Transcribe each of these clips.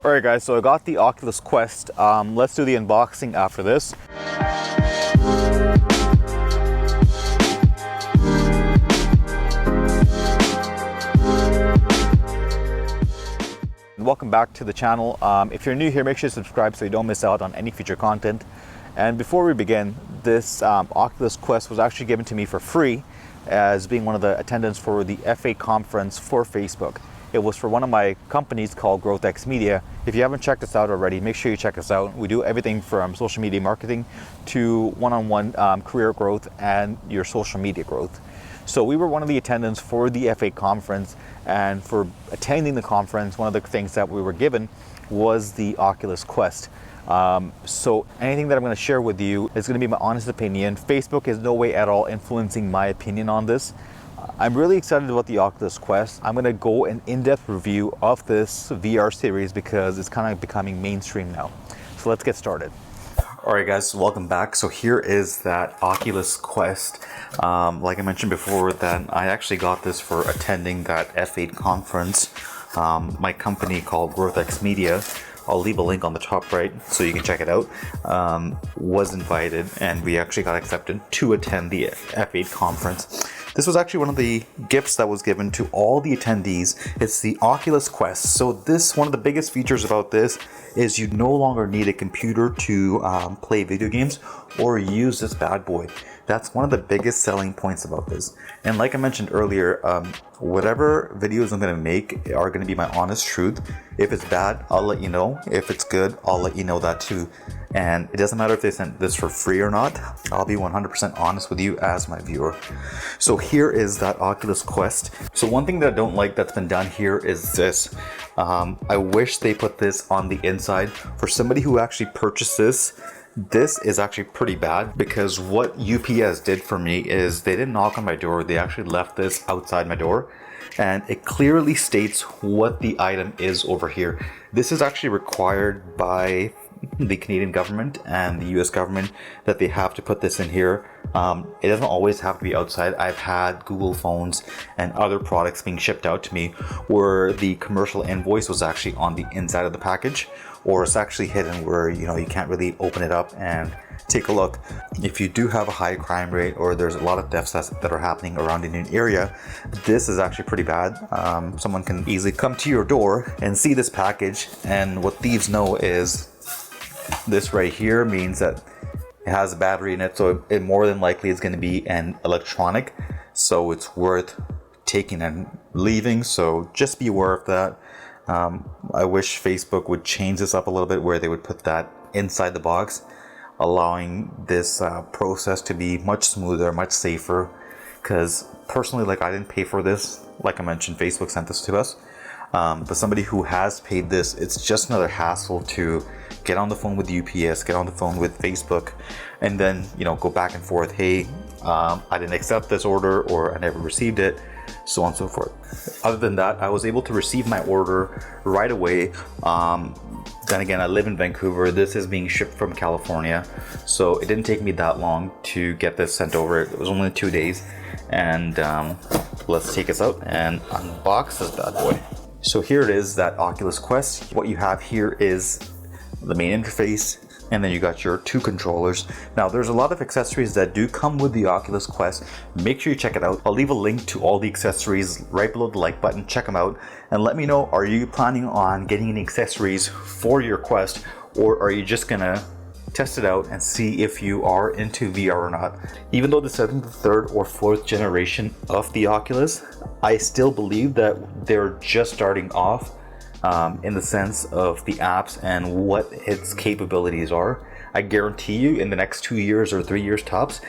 Alright guys, so I got the Oculus Quest. Let's do the unboxing after this. Welcome back to the channel. If you're new here, make sure to subscribe so you don't miss out on any future content. And before we begin, this Oculus Quest was actually given to me for free as being one of the attendants for the FA conference for Facebook. It was for one of my companies called GrowthX Media. If you haven't checked us out already, make sure you check us out. We do everything from social media marketing to one-on-one career growth and your social media growth. So we were one of the attendants for the FA conference, and for attending the conference, one of the things that we were given was the Oculus Quest. So anything that I'm going to share with you is going to be my honest opinion. Facebook is no way at all influencing my opinion on this. I'm really excited about the Oculus Quest. I'm going to go an in-depth review of this VR series because it's kind of becoming mainstream now. So let's get started. Alright guys, welcome back. So here is that Oculus Quest. Like I mentioned before, that I actually got this for attending that F8 conference. My company called GrowthX Media, I'll leave a link on the top right so you can check it out, was invited, and we actually got accepted to attend the F8 conference. This was actually one of the gifts that was given to all the attendees. It's the Oculus Quest. So one of the biggest features about this is you no longer need a computer to play video games or use this bad boy. That's one of the biggest selling points about this. And like I mentioned earlier, whatever videos I'm going to make are going to be my honest truth. If it's bad, I'll let you know. If it's good, I'll let you know that too. And it doesn't matter if they sent this for free or not. I'll be 100% honest with you as my viewer. So here is that Oculus Quest. So one thing that I don't like that's been done here is this. I wish they put this on the inside. For somebody who actually purchased this is actually pretty bad, because what UPS did for me is they didn't knock on my door. They actually left this outside my door, and it clearly states what the item is over here. This is actually required by the Canadian government and the US government that they have to put this in here. It doesn't always have to be outside. I've had Google phones and other products being shipped out to me where the commercial invoice was actually on the inside of the package, or it's actually hidden where you can't really open it up and take a look. If you do have a high crime rate or there's a lot of thefts that are happening around in an area, this is actually pretty bad. Someone can easily come to your door and see this package, and what thieves know is this right here means that it has a battery in it, so it more than likely is going to be an electronic, so it's worth taking and leaving. So just be aware of that. I wish Facebook would change this up a little bit where they would put that inside the box, allowing this process to be much smoother, much safer. Because personally, I didn't pay for this. Like I mentioned, Facebook sent this to us. But somebody who has paid this, it's just another hassle to get on the phone with UPS, get on the phone with Facebook, and then go back and forth. Hey, I didn't accept this order, or I never received it, so on and so forth. Other than that, I was able to receive my order right away. Then again, I live in Vancouver. This is being shipped from California, so it didn't take me that long to get this sent over. It was only 2 days. And let's take this out and unbox this bad boy. So here it is, that Oculus Quest. What you have here is the main interface, and then you got your two controllers. Now there's a lot of accessories that do come with the Oculus Quest. Make sure you check it out. I'll leave a link to all the accessories right below the like button. Check them out and let me know, are you planning on getting any accessories for your Quest, or are you just gonna test it out and see if you are into VR or not? Even though this isn't the third or fourth generation of the Oculus, I still believe that they're just starting off in the sense of the apps and what its capabilities are. I guarantee you in the next 2 years or 3 years tops,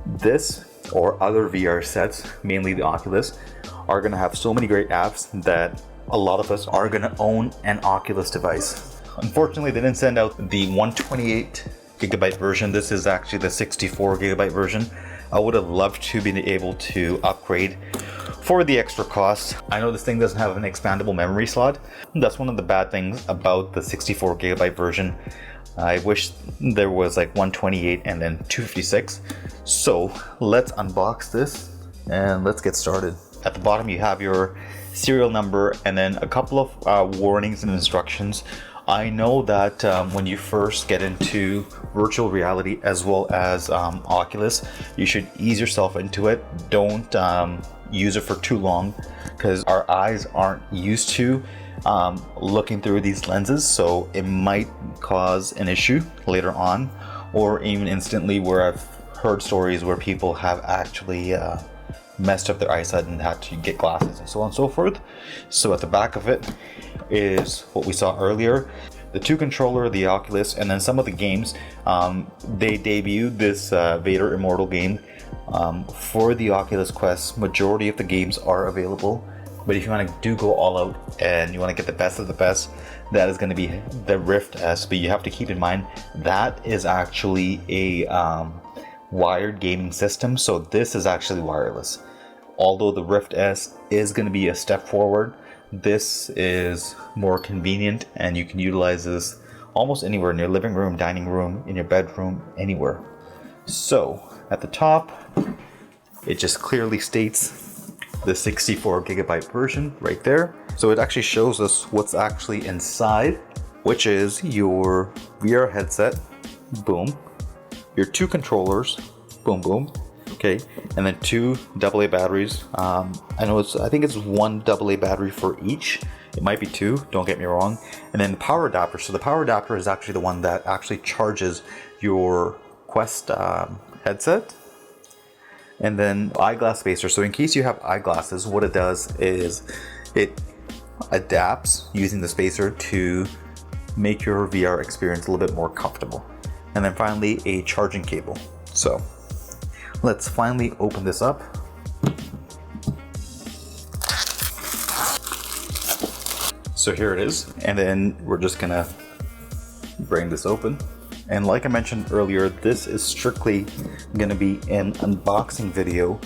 this or other VR sets, mainly the Oculus, are going to have so many great apps that a lot of us are going to own an Oculus device. Unfortunately, they didn't send out the 128 gigabyte version. This is actually the 64 gigabyte version. I would have loved to be able to upgrade for the extra cost. I know this thing doesn't have an expandable memory slot. That's one of the bad things about the 64 gigabyte version. I wish there was 128 and then 256. So let's unbox this and let's get started. At the bottom you have your serial number and then a couple of warnings and instructions I know that when you first get into virtual reality as well as Oculus, you should ease yourself into it. Don't use it for too long, because our eyes aren't used to looking through these lenses, so it might cause an issue later on, or even instantly, where I've heard stories where people have actually messed up their eyesight and had to get glasses and so on and so forth. So at the back of it is what we saw earlier, the 2 controller, the Oculus, and then some of the games. They debuted this Vader Immortal game for the Oculus Quest. Majority of the games are available, but if you want to go all out and you want to get the best of the best, that is going to be the Rift S. But you have to keep in mind that is actually a wired gaming system, so this is actually wireless. Although the Rift S is going to be a step forward, this is more convenient, and you can utilize this almost anywhere, in your living room, dining room, in your bedroom, anywhere. So at the top, it just clearly states the 64 gigabyte version right there. So it actually shows us what's actually inside, which is your VR headset, boom, your 2 controllers, boom boom, okay, and then 2 AA batteries. I think it's 1 AA battery for each. It might be 2, don't get me wrong. And then the power adapter. So the power adapter is actually the one that actually charges your Quest headset. And then eyeglass spacer. So in case you have eyeglasses, what it does is it adapts using the spacer to make your VR experience a little bit more comfortable. And then finally, a charging cable. So let's finally open this up. So here it is, and then we're just gonna bring this open. And like I mentioned earlier, this is strictly gonna be an unboxing video,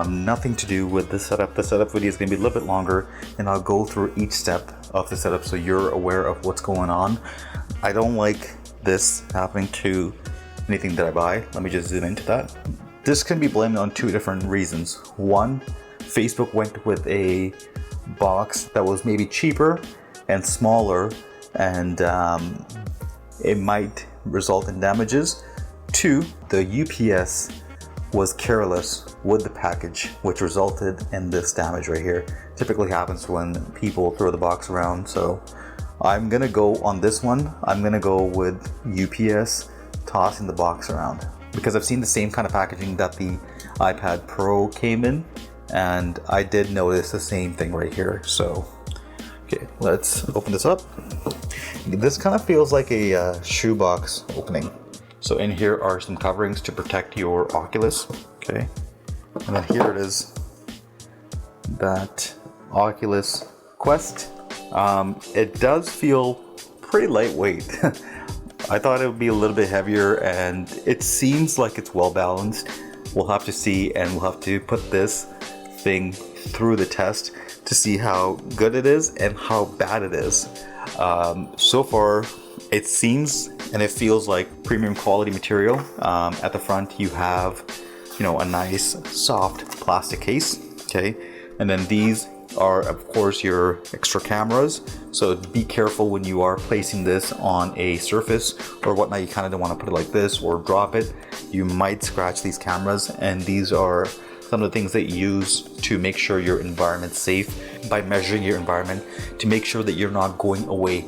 nothing to do with the setup. The setup video is gonna be a little bit longer, and I'll go through each step of the setup so you're aware of what's going on. I don't like this happening to anything that I buy. Let me just zoom into that. This can be blamed on 2 different reasons. One, Facebook went with a box that was maybe cheaper and smaller, and it might result in damages. 2, the UPS was careless with the package, which resulted in this damage right here. Typically happens when people throw the box around. So I'm gonna go on this one. I'm gonna go with UPS tossing the box around, because I've seen the same kind of packaging that the iPad Pro came in, and I did notice the same thing right here. So okay, let's open this up. This kind of feels like a shoebox opening. So in here are some coverings to protect your Oculus, okay, and then here it is, that Oculus Quest. It does feel pretty lightweight. I thought it would be a little bit heavier, and it seems like it's well balanced. We'll have to see, and we'll have to put this thing through the test to see how good it is and how bad it is. So far, it seems and it feels like premium quality material. At the front, you have, a nice soft plastic case, okay, and then these are of course your extra cameras, so be careful when you are placing this on a surface or whatnot. You kind of don't want to put it like this or drop it. You might scratch these cameras, and these are some of the things that you use to make sure your environment's safe, by measuring your environment to make sure that you're not going away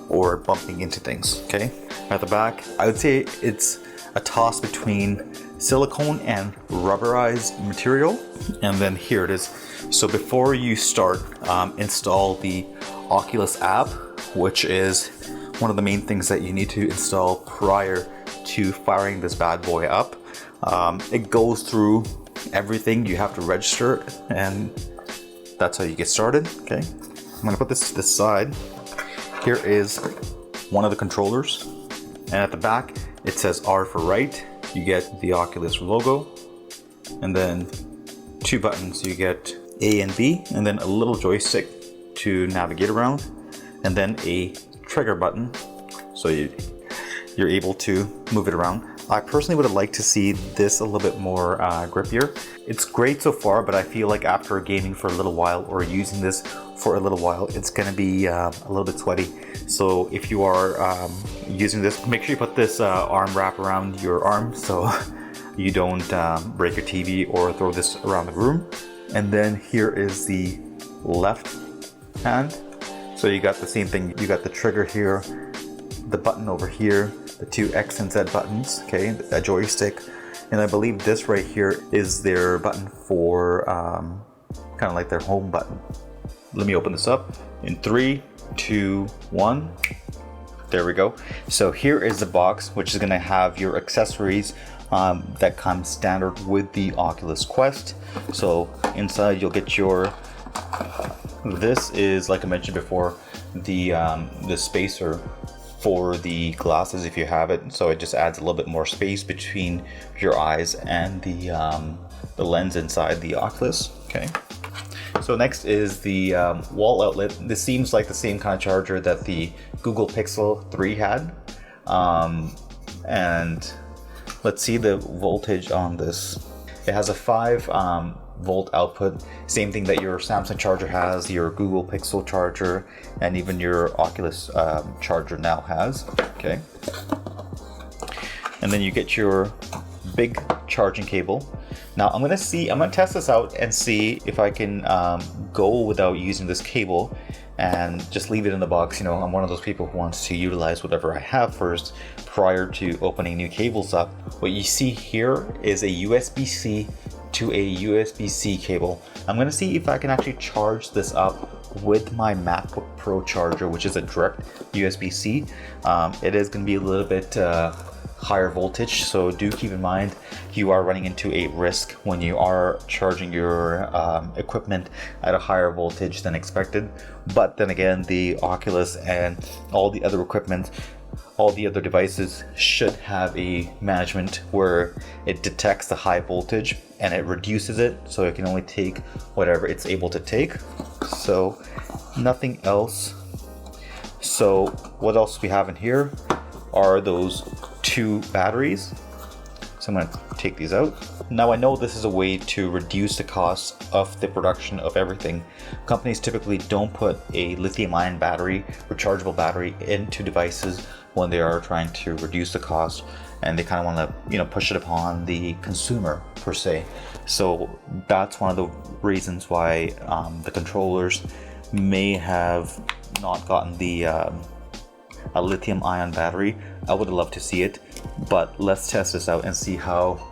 or bumping into things, okay? At the back, I would say it's a toss between silicone and rubberized material, and then here it is. So before you start, install the Oculus app, which is one of the main things that you need to install prior to firing this bad boy up. It goes through everything. You have to register, and that's how you get started, okay? I'm gonna put this to the side. Here is one of the controllers, and at the back it says R for right. You get the Oculus logo, and then 2 buttons. You get A and B, and then a little joystick to navigate around, and then a trigger button, so you're able to move it around. I personally would have liked to see this a little bit more grippier. It's great so far, but I feel like after gaming for a little while or using this for a little while, it's gonna be a little bit sweaty. So if you are using this, make sure you put this arm wrap around your arm so you don't break your TV or throw this around the room. And then here is the left hand. So you got the same thing. You got the trigger here, the button over here, the two X and Z buttons, okay, a joystick. And I believe this right here is their button for kind of like their home button. Let me open this up in 3, 2, 1. There we go. So here is the box, which is going to have your accessories that come standard with the Oculus Quest. So inside you'll get your, this is, like I mentioned before, the spacer for the glasses if you have it. So it just adds a little bit more space between your eyes and the lens inside the Oculus. Okay. So next is the wall outlet. This seems like the same kind of charger that the Google Pixel 3 had. And let's see the voltage on this. It has a 5 volt output, same thing that your Samsung charger has, your Google Pixel charger, and even your Oculus charger now has. Okay. And then you get your big charging cable. Now I'm gonna test this out and see if I can go without using this cable and just leave it in the box. You know, I'm one of those people who wants to utilize whatever I have first prior to opening new cables up. What you see here is a USB-C to a USB-C cable. I'm gonna see if I can actually charge this up with my MacBook Pro charger, which is a direct USB-C. It is gonna be a little bit higher voltage, so do keep in mind you are running into a risk when you are charging your equipment at a higher voltage than expected. But then again, the Oculus and all the other equipment, all the other devices should have a management where it detects the high voltage and it reduces it so it can only take whatever it's able to take. So nothing else. So what else we have in here are those 2 batteries. So I'm going to take these out. Now I know this is a way to reduce the cost of the production of everything. Companies typically don't put a lithium-ion battery, rechargeable battery, into devices when they are trying to reduce the cost, and they kind of want to, you know, push it upon the consumer per se. So that's one of the reasons why the controllers may have not gotten the a lithium-ion battery. I would love to see it, but let's test this out and see how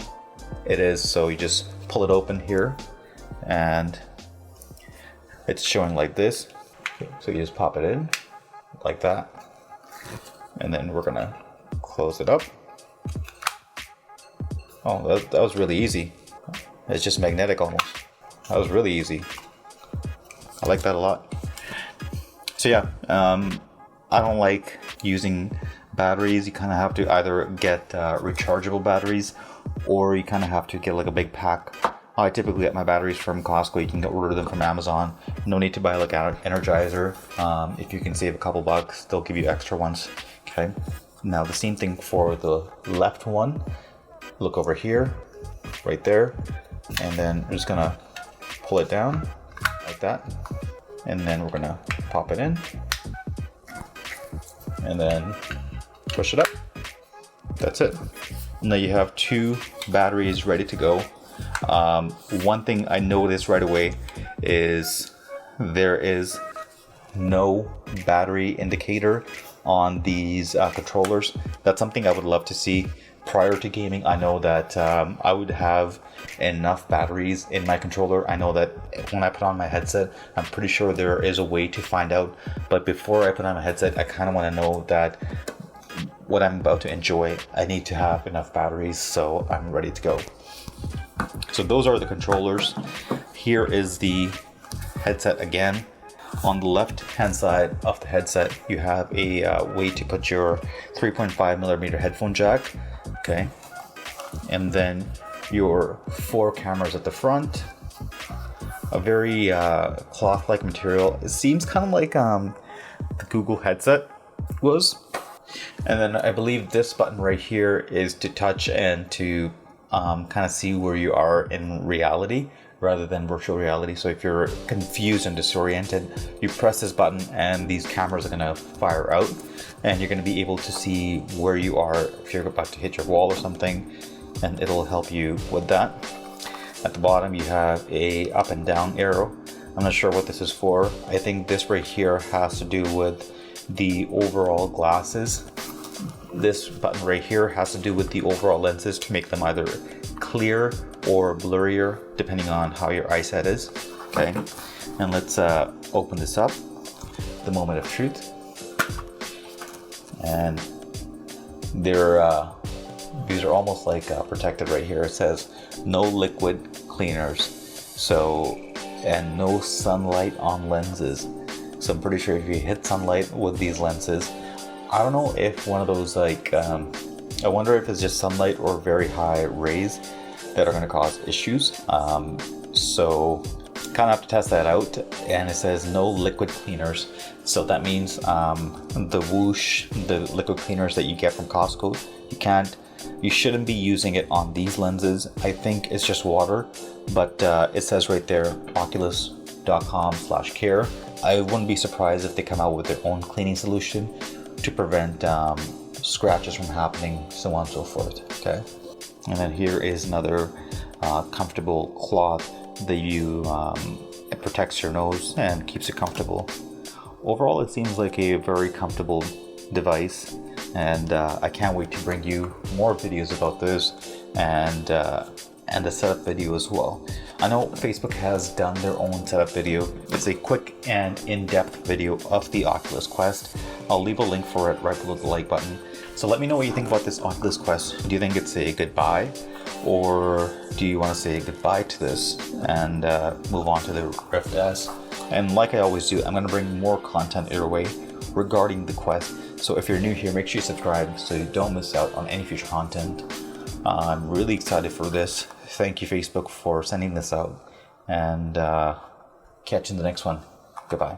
it is. So you just pull it open here and it's showing like this. So you just pop it in like that, and then we're gonna close it up. Oh, that was really easy. It's just magnetic almost. That was really easy. I like that a lot. So yeah, I don't like using batteries. You kind of have to either get rechargeable batteries, or you kind of have to get like a big pack. I typically get my batteries from Costco. You can order them from Amazon. No need to buy like an Energizer. If you can save a couple bucks, they'll give you extra ones. Okay. Now the same thing for the left one. Look over here, right there, and then we're just gonna pull it down like that, and then we're gonna pop it in, and then push it up. That's it. Now you have 2 batteries ready to go. One thing I noticed right away is there is no battery indicator on these controllers. That's something I would love to see. Prior to gaming, I know that I would have enough batteries in my controller. I know that when I put on my headset, I'm pretty sure there is a way to find out. But before I put on my headset, I kind of want to know that what I'm about to enjoy, I need to have enough batteries, so I'm ready to go. So those are the controllers. Here is the headset again. On the left hand side of the headset, you have a way to put your 3.5mm headphone jack. Okay, and then your 4 cameras at the front. A very cloth-like material. It seems kind of like the Google headset was. And then I believe this button right here is to touch and to kind of see where you are in reality rather than virtual reality. So if you're confused and disoriented, you press this button and these cameras are going to fire out, and you're going to be able to see where you are if you're about to hit your wall or something, and it'll help you with that. At the bottom you have a up and down arrow. I'm not sure what this is for. I think this right here has to do with the overall glasses. This button right here has to do with the overall lenses to make them either clear or blurrier depending on how your eyesight is. Okay, and let's open this up, the moment of truth. And these are almost like protected right here. It says no liquid cleaners, so, and no sunlight on lenses. So I'm pretty sure if you hit sunlight with these lenses, I don't know if one of those like I wonder if it's just sunlight or very high rays that are going to cause issues. So kind of have to test that out. And it says no liquid cleaners, so that means the Whoosh, the liquid cleaners that you get from Costco, you shouldn't be using it on these lenses. I think it's just water, but it says right there oculus.com/care. I wouldn't be surprised if they come out with their own cleaning solution to prevent scratches from happening, so on and so forth. Okay, and then here is another comfortable cloth that it protects your nose and keeps it comfortable. Overall, it seems like a very comfortable device, and I can't wait to bring you more videos about this and a setup video as well. I know Facebook has done their own setup video. It's a quick and in-depth video of the Oculus Quest. I'll leave a link for it right below the like button. So let me know what you think about this Oculus Quest. Do you think it's a goodbye, or do you want to say goodbye to this and move on to the Rift S? And like I always do, I'm going to bring more content your way regarding the Quest. So if you're new here, make sure you subscribe so you don't miss out on any future content. I'm really excited for this. Thank you, Facebook, for sending this out, and catch you in the next one. Goodbye.